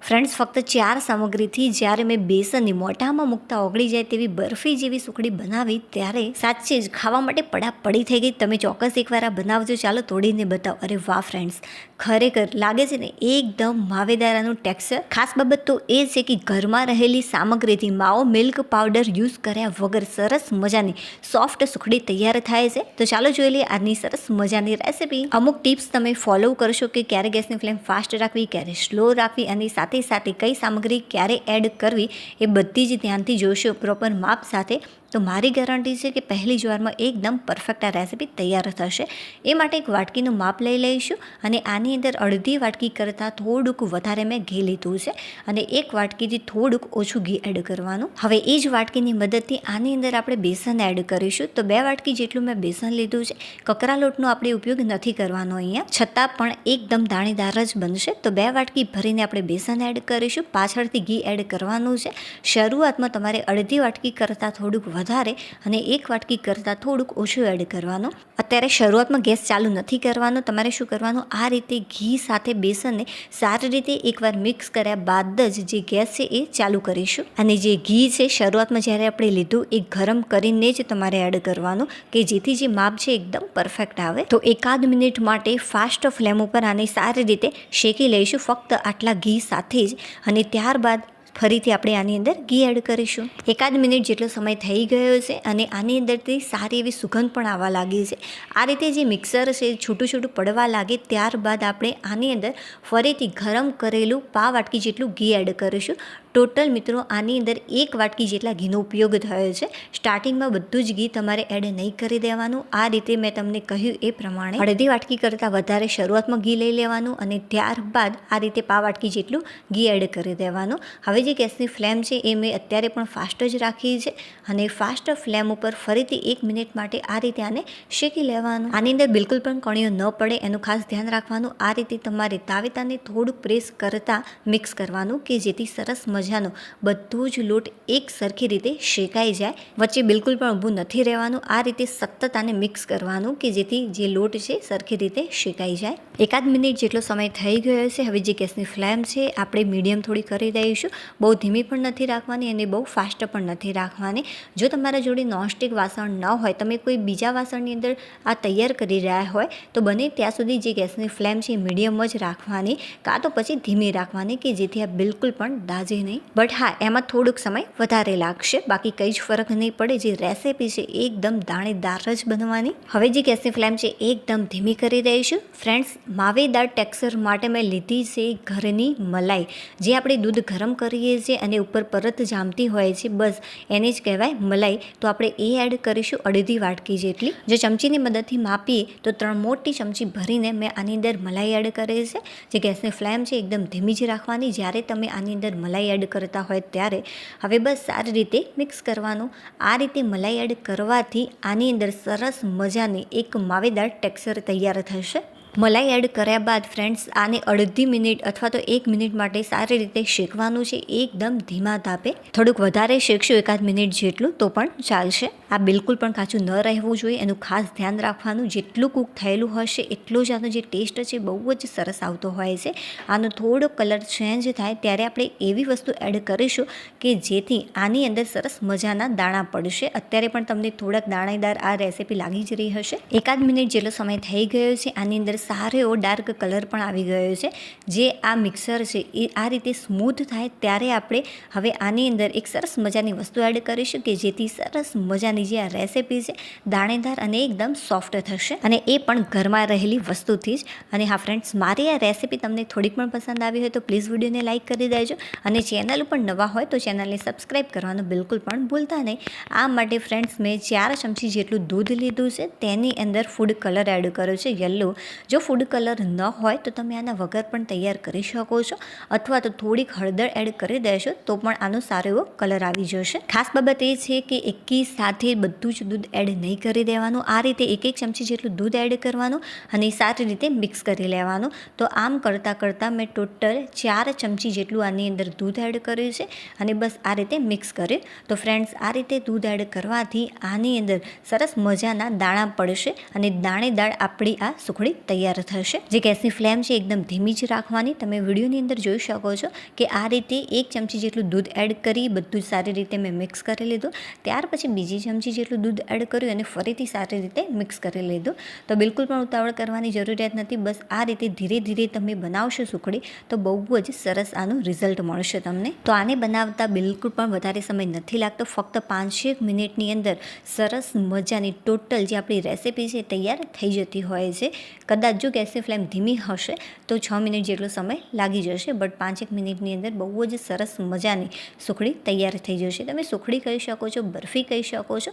Friends, ફક્ત 4 સામગ્રીથી જ્યારે મેં બેસનની મોઢામાં મૂકતા ઓગળી જાય તેવી બરફી જેવી સુખડી બનાવી ત્યારે સાચે જ ખાવા માટે પડાપડી થઈ ગઈ. તમે ચોક્કસ એકવાર આ બનાવજો. ચાલો તોડીને બતાવો. અરે વાહ ફ્રેન્ડ્સ, ખરેખર લાગે છે ને એકદમ માવેદારાનું ટેક્સચર. ખાસ બાબત તો એ છે કે ઘરમાં રહેલી સામગ્રીથી માવો મિલ્ક પાવડર યુઝ કર્યા વગર સરસ મજાની સોફ્ટ સુખડી તૈયાર થાય છે. તો ચાલો જોઈ લઈએ આજની સરસ મજાની રેસીપી. અમુક ટિપ્સ તમે ફોલો કરશો કે ક્યારે ગેસની ફ્લેમ ફાસ્ટ રાખવી, ક્યારે સ્લો રાખવી અને સાથે સાથે કઈ સામગ્રી ક્યારે એડ કરવી એ બધી જ ધ્યાનથી જોશો પ્રોપર માપ સાથે. તો મારી ગેરંટી છે કે પહેલી જ વારમાં એકદમ પરફેક્ટ આ રેસીપી તૈયાર થશે. એ માટે એક વાટકીનું માપ લઈ લઈશું અને આની અંદર અડધી વાટકી કરતાં થોડુંક વધારે મેં ઘી લીધું છે અને એક વાટકીથી થોડુંક ઓછું ઘી એડ કરવાનું. હવે એ જ વાટકીની મદદથી આની અંદર આપણે બેસન એડ કરીશું. તો 2 વાટકી જેટલું મેં બેસન લીધું છે. કકરા લોટનો આપણે ઉપયોગ નથી કરવાનો અહીંયા, છતાં પણ એકદમ દાણેદાર જ બનશે. તો 2 વાટકી ભરીને આપણે બેસન એડ કરીશું. પાછળથી ઘી એડ કરવાનું છે. શરૂઆતમાં તમારે અડધી વાટકી કરતાં થોડુંક વધારે અને 1 વાટકી કરતાં થોડુંક ઓછું એડ કરવાનું. અત્યારે શરૂઆતમાં ગેસ ચાલુ નથી કરવાનો. તમારે શું કરવાનું, આ રીતે ઘી સાથે બેસનને સારી રીતે એકવાર મિક્સ કર્યા બાદ જ જે ગેસ છે એ ચાલુ કરીશું. અને જે ઘી છે શરૂઆતમાં જ્યારે આપણે લીધું એ ગરમ કરીને જ તમારે એડ કરવાનું કે જેથી જે માપ છે એકદમ પરફેક્ટ આવે. તો 1 મિનિટ માટે ફાસ્ટ ફ્લેમ ઉપર આને સારી રીતે શેકી લઈશું ફક્ત આટલા ઘી સાથે જ. અને ત્યારબાદ ફરીથી આપણે આની અંદર ઘી એડ કરીશું. 1 મિનિટ જેટલો સમય થઈ ગયો છે અને આની અંદરથી સારી એવી સુગંધ પણ આવવા લાગી છે. આ રીતે જે મિક્સર છે છૂટું છૂટું પડવા લાગે ત્યારબાદ આપણે આની અંદર ફરીથી ગરમ કરેલું પાવ વાટકી જેટલું ઘી એડ કરીશું. ટોટલ મિત્રો આની અંદર 1 વાટકી જેટલા ઘીનો ઉપયોગ થયો છે. સ્ટાર્ટિંગમાં બધું જ ઘી તમારે એડ નહીં કરી દેવાનું. આ રીતે મેં તમને કહ્યું એ પ્રમાણે અડધી વાટકી કરતાં વધારે શરૂઆતમાં ઘી લઈ લેવાનું અને ત્યારબાદ આ રીતે પાવ વાટકી જેટલું ઘી એડ કરી દેવાનું. હવે જે ગેસની ફ્લેમ છે એ મેં અત્યારે પણ ફાસ્ટ જ રાખી છે અને ફાસ્ટ ફ્લેમ ઉપર ફરીથી 1 મિનિટ માટે આ રીતે આને શેકી લેવાનું. આની અંદર બિલકુલ પણ કણીઓ ન પડે એનું ખાસ ધ્યાન રાખવાનું. આ રીતે તમારે તાવેતાને થોડુંક પ્રેસ કરતાં મિક્સ કરવાનું કે જેથી સરસ મજાનો બધું જ લોટ એક સરખી રીતે શેકાઈ જાય. વચ્ચે બિલકુલ પણ ઊભું નથી રહેવાનું. આ રીતે સતત આને મિક્સ કરવાનું કે જેથી જે લોટ છે સરખી રીતે શેકાઈ જાય. 1 મિનિટ જેટલો સમય થઈ ગયો છે. હવે જે ગેસની ફ્લેમ છે આપણે મીડિયમ થોડી કરી દઈશું. બહુ ધીમી પણ નથી રાખવાની અને બહુ ફાસ્ટ પણ નથી રાખવાની. જો તમારા જોડે નોનસ્ટિક વાસણ ન હોય, તમે કોઈ બીજા વાસણની અંદર આ તૈયાર કરી રહ્યા હોય તો બને ત્યાં સુધી જે ગેસની ફ્લેમ છે એ મીડિયમ જ રાખવાની, કાં તો પછી ધીમી રાખવાની કે જેથી આ બિલકુલ પણ દાજે નહીં. બટ હા, એમાં થોડોક સમય વધારે લાગશે, બાકી કંઈ જ ફરક નહીં પડે. જે રેસીપી છે એકદમ દાણેદાર જ બનવાની. હવે જે ગેસની ફ્લેમ છે એકદમ ધીમી કરી દઈશું. ફ્રેન્ડ્સ, માવેદાર ટેક્સચર માટે મેં લીધી છે ઘરની મલાઈ. જે આપણે દૂધ ગરમ કરીએ છીએ અને ઉપર પરત જામતી હોય છે, બસ એને જ કહેવાય મલાઈ. તો આપણે એ એડ કરીશું અડધી વાટકી જેટલી. જો ચમચીની મદદથી માપીએ તો 3 મોટી ચમચી ભરીને મેં આની અંદર મલાઈ એડ કરી છે. જે ગેસની ફ્લેમ છે એકદમ ધીમી જ રાખવાની જ્યારે તમે આની અંદર મલાઈ એડ કરતા હોય ત્યારે. હવે બસ સારી રીતે મિક્સ કરવાનું. આ રીતે મલાઈ એડ કરવાથી આની અંદર સરસ મજાની એક માવેદાર ટેક્સચર તૈયાર થશે. મલાઈ એડ કર્યા બાદ ફ્રેન્ડ્સ આને અડધી મિનિટ અથવા તો 1 મિનિટ માટે સારી રીતે શેકવાનું છે એકદમ ધીમા તાપે. થોડુંક વધારે શેકશું 1 મિનિટ જેટલું તો પણ ચાલશે. આ બિલકુલ પણ કાચું ન રહેવું જોઈએ, એનું ખાસ ધ્યાન રાખવાનું. જેટલું કૂક થયેલું હશે એટલો જ આનો જે ટેસ્ટ છે બહુ જ સરસ આવતો હોય છે. આનો થોડો કલર ચેન્જ થાય ત્યારે આપણે એવી વસ્તુ એડ કરીશું કે જેથી આની અંદર સરસ મજાના દાણા પડશે. અત્યારે પણ તમને થોડાક દાણેદાર આ રેસીપી લાગી જ રહી હશે. 1 મિનિટ જેટલો સમય થઈ ગયો છે. આની અંદર સારો એવો ડાર્ક કલર પણ આવી ગયો છે. જે આ મિક્સર છે એ આ રીતે સ્મૂથ થાય ત્યારે આપણે હવે આની અંદર એક સરસ મજાની વસ્તુ એડ કરીશું કે જેથી સરસ મજાની જે આ રેસીપી છે દાણેદાર અને એકદમ સોફ્ટ થશે, અને એ પણ ઘરમાં રહેલી વસ્તુથી જ. અને હા ફ્રેન્ડ્સ, મારી આ રેસીપી તમને થોડીક પણ પસંદ આવી હોય તો પ્લીઝ વિડીયોને લાઇક કરી દેજો અને ચેનલ ઉપર નવા હોય તો ચેનલને સબસ્ક્રાઈબ કરવાનું બિલકુલ પણ ભૂલતા નહીં. આ માટે ફ્રેન્ડ્સ મેં 4 ચમચી જેટલું દૂધ લીધું છે. તેની અંદર ફૂડ કલર એડ કર્યો છે યલો. જો ફૂડ કલર ન હોય તો તમે આના વગર પણ તૈયાર કરી શકો છો, અથવા તો થોડીક હળદર એડ કરી દેશો તો પણ આનો સારો એવો કલર આવી જશે. ખાસ બાબત એ છે કે એકી સાથે સાથે બધું જ દૂધ એડ નહીં કરી દેવાનું. આ રીતે 1 ચમચી જેટલું દૂધ એડ કરવાનું અને સારી રીતે મિક્સ કરી લેવાનું. તો આમ કરતાં મેં ટોટલ 4 ચમચી જેટલું આની અંદર દૂધ એડ કર્યું છે અને બસ આ રીતે મિક્સ કર્યું. તો ફ્રેન્ડ્સ, આ રીતે દૂધ એડ કરવાથી આની અંદર સરસ મજાના દાણા પડશે અને દાણેદાર આપણી આ સુખડી તૈયાર થશે. જે ગેસની ફ્લેમ છે એકદમ ધીમી જ રાખવાની. તમે વિડીયોની અંદર જોઈ શકો છો કે આ રીતે 1 ચમચી જેટલું દૂધ એડ કરી બધું જ સારી રીતે મેં મિક્સ કરી લીધું. ત્યાર પછી બીજી ચમચી જેટલું દૂધ એડ કર્યું અને ફરીથી સારી રીતે મિક્સ કરી લીધું. તો બિલકુલ પણ ઉતાવળ કરવાની જરૂરિયાત નથી. બસ આ રીતે ધીરે ધીરે તમે બનાવશો સુખડી તો બહુ જ સરસ આનું રિઝલ્ટ મળશે તમને. તો આને બનાવતા બિલકુલ પણ વધારે સમય નથી લાગતો. ફક્ત 5-6 મિનિટની અંદર સરસ મજાની ટોટલ જે આપણી રેસીપી છે તૈયાર થઈ જતી હોય છે. કદાચ જો ગેસની ફ્લેમ ધીમી હશે તો 6 મિનિટ જેટલો સમય લાગી જશે, બટ 5-1 મિનિટની અંદર બહુ જ સરસ મજાની સુખડી તૈયાર થઈ જશે. તમે સુખડી કહી શકો છો, બરફી કહી શકો છો.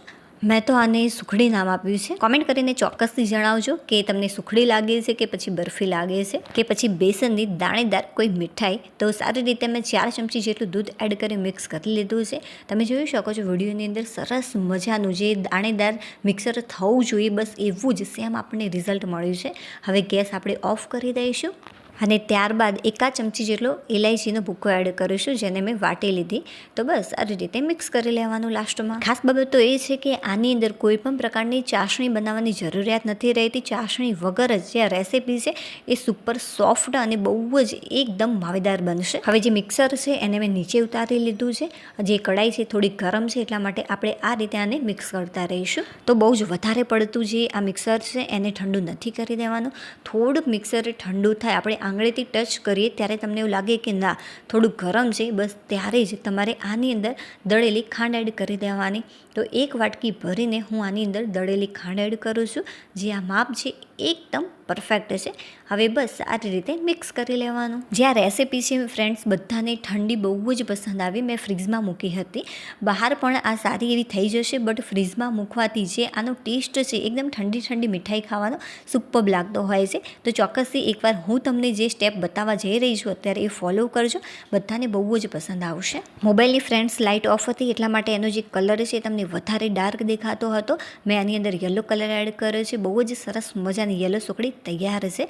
મેં તો આને સુખડી નામ આપ્યું છે. કોમેન્ટ કરીને ચોક્કસથી જણાવજો કે તમને સુખડી લાગે છે કે પછી બરફી લાગે છે કે પછી બેસનની દાણેદાર કોઈ મીઠાઈ. તો સારી રીતે મેં 4 ચમચી જેટલું દૂધ એડ કરી મિક્સ કરી લીધું છે. તમે જોઈ શકો છો વિડીયોની અંદર સરસ મજાનું જે દાણેદાર મિક્સર થવું જોઈએ બસ એવું જ સેમ આપણને રિઝલ્ટ મળ્યું છે. હવે ગેસ આપણે ઓફ કરી દઈશું અને ત્યારબાદ 1 ચમચી જેટલો ઇલાયચીનો ભૂકો એડ કરીશું, જેને મેં વાટી લીધી. તો બસ આ રીતે મિક્સ કરી લેવાનું. લાસ્ટમાં ખાસ બાબત તો એ છે કે આની અંદર કોઈ પણ પ્રકારની ચાસણી બનાવવાની જરૂરિયાત નથી રહેતી. ચાસણી વગર જ જે રેસીપી છે એ સુપર સોફ્ટ અને બહુ જ એકદમ માવેદાર બનશે. હવે જે મિક્સર છે એને મેં નીચે ઉતારી લીધું છે. જે કઢાઈ છે થોડી ગરમ છે એટલા માટે આપણે આ રીતે આને મિક્સ કરતા રહીશું. તો બહુ જ વધારે પડતું જે આ મિક્સર છે એને ઠંડુ નથી કરી દેવાનું. થોડુંક મિક્સર ઠંડુ થાય, આપણે આંગળીથી ટચ કરીએ ત્યારે તમને એવું લાગે કે ના થોડું ગરમ છે, બસ ત્યારે જ તમારે આની અંદર દળેલી ખાંડ એડ કરી દેવાની. તો 1 વાટકી ભરીને હું આની અંદર દળેલી ખાંડ એડ કરું છું. જે આ માપ છે એકદમ પરફેક્ટ છે. હવે બસ આ રીતે મિક્સ કરી લેવાનું. જે આ રેસીપી છે ફ્રેન્ડ્સ બધાને ઠંડી બહુ જ પસંદ આવી. મેં ફ્રીજમાં મૂકી હતી. બહાર પણ આ સારી એવી થઈ જશે, બટ ફ્રીજમાં મૂકવાથી જે આનો ટેસ્ટ છે એકદમ ઠંડી મીઠાઈ ખાવાનો સુપર્બ લાગતો હોય છે. તો ચોક્કસથી એકવાર હું તમને જે સ્ટેપ બતાવવા જઈ રહી છું અત્યારે એ ફોલો કરજો. બધાને બહુ જ પસંદ આવશે. મોબાઈલની ફ્રેન્ડ્સ લાઇટ ઓફ હતી એટલા માટે એનો જે કલર છે તમને વધારે ડાર્ક દેખાતો હતો. મેં આની અંદર યલો કલર એડ કર્યો છે. બહુ જ સરસ મજાની યલો સુખડી તૈયાર છે.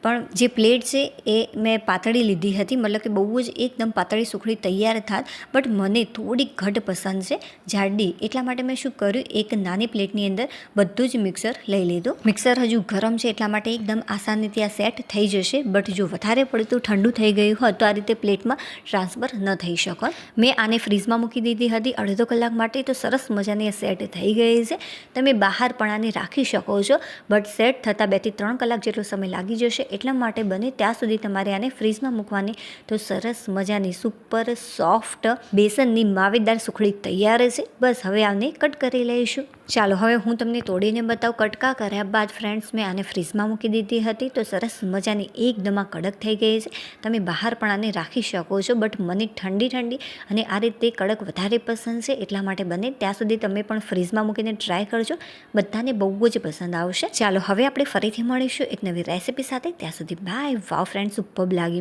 પણ જે પ્લેટ છે એ મેં પાતળી લીધી હતી, મતલબ કે બહુ જ એકદમ પાતળી સુખડી તૈયાર થાત, બટ મને થોડી ઘટ પસંદ છે, જાડી. એટલા માટે મેં શું કર્યું, એક નાની પ્લેટની અંદર બધું જ મિક્સર લઈ લીધું. મિક્સર હજુ ગરમ છે એટલા માટે એકદમ આસાનીથી આ સેટ થઈ જશે, બટ જો વધારે પડતું ઠંડુ થઈ ગયું હોય તો આ રીતે પ્લેટમાં ટ્રાન્સફર ન થઈ શકે. મેં આને ફ્રીજમાં મૂકી દીધી હતી અડધો કલાક માટે. તો સરસ મજાની આ સેટ થઈ ગઈ છે. તમે બહાર પણ આને રાખી શકો છો, બટ સેટ થતાં 2 થી 3 કલાક જેટલો સમય લાગી જશે. એટલા માટે બને ત્યાં સુધી તમારે આને ફ્રીજમાં મૂકવાની. તો સરસ મજાની સુપર સોફ્ટ બેસનની માવેદાર સુખડી તૈયાર છે. બસ હવે આને કટ કરી લઈશું. ચાલો હવે હું તમને તોડીને બતાવું. કટકા કર્યા બાદ ફ્રેન્ડ્સ મેં આને ફ્રીજમાં મૂકી દીધી હતી. તો સરસ મજાની એકદમ આ કડક થઈ ગઈ છે. તમે બહાર પણ આને રાખી શકો છો, બટ મને ઠંડી અને આ રીતે કડક વધારે પસંદ છે. એટલા માટે બને ત્યાં સુધી તમે પણ ફ્રીજમાં મૂકીને ટ્રાય કરજો. બધાને બહુ જ પસંદ આવશે. ચાલો હવે આપણે ફરીથી મળીશું એક નવી રેસીપી સાથે. ત્યાં સુધી બાય. વાવ ફ્રેન્ડ્સ, સુપર્બ લાગી.